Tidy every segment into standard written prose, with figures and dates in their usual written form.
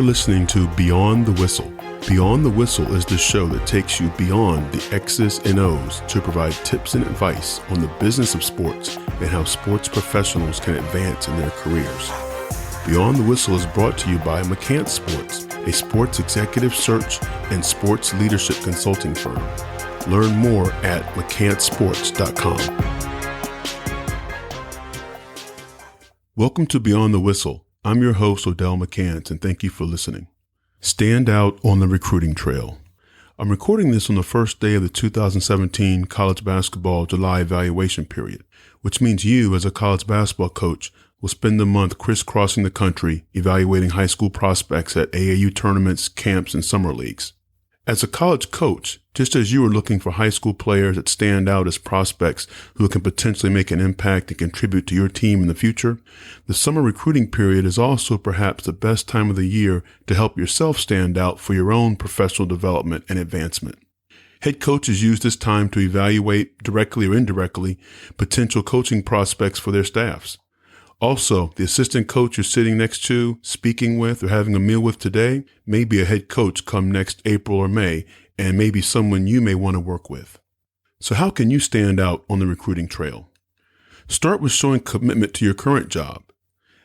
listening to Beyond the Whistle. Beyond the Whistle is the show that takes you beyond the X's and O's to provide tips and advice on the business of sports and how sports professionals can advance in their careers. Beyond the Whistle is brought to you by McCants Sports, a sports executive search and sports leadership consulting firm. Learn more at mccantsports.com. Welcome to Beyond the Whistle. I'm your host, Odell McCants, and thank you for listening. Stand out on the recruiting trail. I'm recording this on the first day of the 2017 college basketball July evaluation period, which means you, as a college basketball coach, will spend the month crisscrossing the country evaluating high school prospects at AAU tournaments, camps, and summer leagues. As a college coach, just as you are looking for high school players that stand out as prospects who can potentially make an impact and contribute to your team in the future, the summer recruiting period is also perhaps the best time of the year to help yourself stand out for your own professional development and advancement. Head coaches use this time to evaluate, directly or indirectly, potential coaching prospects for their staffs. Also, the assistant coach you're sitting next to, speaking with, or having a meal with today may be a head coach come next April or May, and may be someone you may want to work with. So how can you stand out on the recruiting trail? Start with showing commitment to your current job.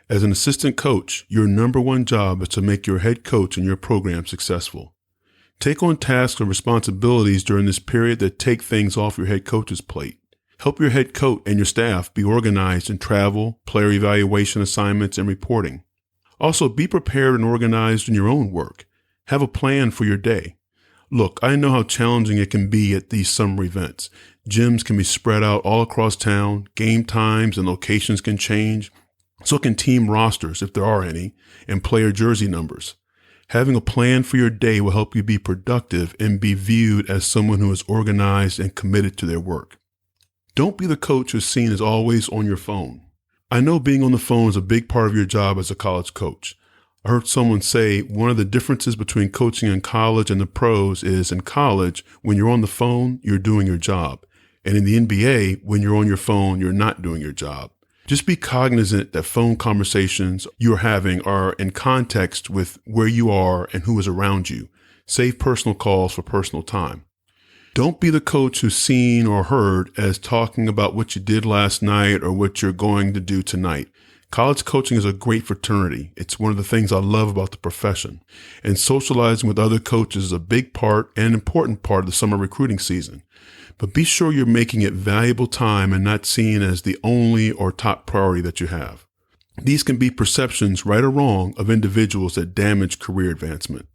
As an assistant coach, your number one job is to make your head coach and your program successful. Take on tasks or responsibilities during this period that take things off your head coach's plate. Help your head coach and your staff be organized in travel, player evaluation assignments, and reporting. Also, be prepared and organized in your own work. Have a plan for your day. Look, I know how challenging it can be at these summer events. Gyms can be spread out all across town, game times and locations can change, so can team rosters, if there are any, and player jersey numbers. Having a plan for your day will help you be productive and be viewed as someone who is organized and committed to their work. Don't be the coach who's seen as always on your phone. I know being on the phone is a big part of your job as a college coach. I heard someone say one of the differences between coaching in college and the pros is in college, when you're on the phone, you're doing your job. And in the NBA, when you're on your phone, you're not doing your job. Just be cognizant that phone conversations you're having are in context with where you are and who is around you. Save personal calls for personal time. Don't be the coach who's seen or heard as talking about what you did last night or what you're going to do tonight. College coaching is a great fraternity. It's one of the things I love about the profession. And socializing with other coaches is a big part and an important part of the summer recruiting season. But be sure you're making it valuable time and not seen as the only or top priority that you have. These can be perceptions, right or wrong, of individuals that damage career advancement.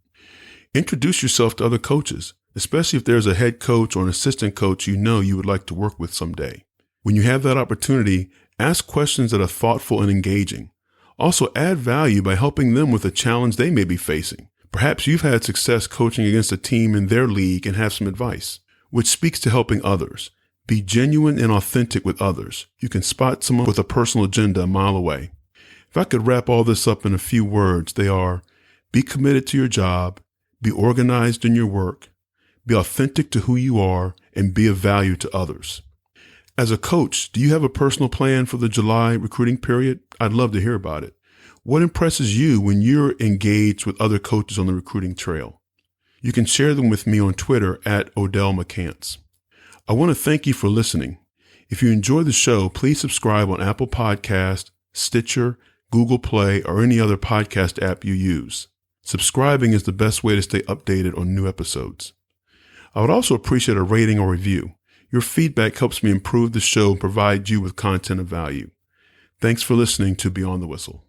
Introduce yourself to other coaches, especially if there's a head coach or an assistant coach you know you would like to work with someday. When you have that opportunity, ask questions that are thoughtful and engaging. Also, add value by helping them with a challenge they may be facing. Perhaps you've had success coaching against a team in their league and have some advice, which speaks to helping others. Be genuine and authentic with others. You can spot someone with a personal agenda a mile away. If I could wrap all this up in a few words, they are: be committed to your job, be organized in your work, be authentic to who you are, and be of value to others. As a coach, do you have a personal plan for the July recruiting period? I'd love to hear about it. What impresses you when you're engaged with other coaches on the recruiting trail? You can share them with me on Twitter at Odell McCants. I want to thank you for listening. If you enjoy the show, please subscribe on Apple Podcast, Stitcher, Google Play, or any other podcast app you use. Subscribing is the best way to stay updated on new episodes. I would also appreciate a rating or review. Your feedback helps me improve the show and provide you with content of value. Thanks for listening to Beyond the Whistle.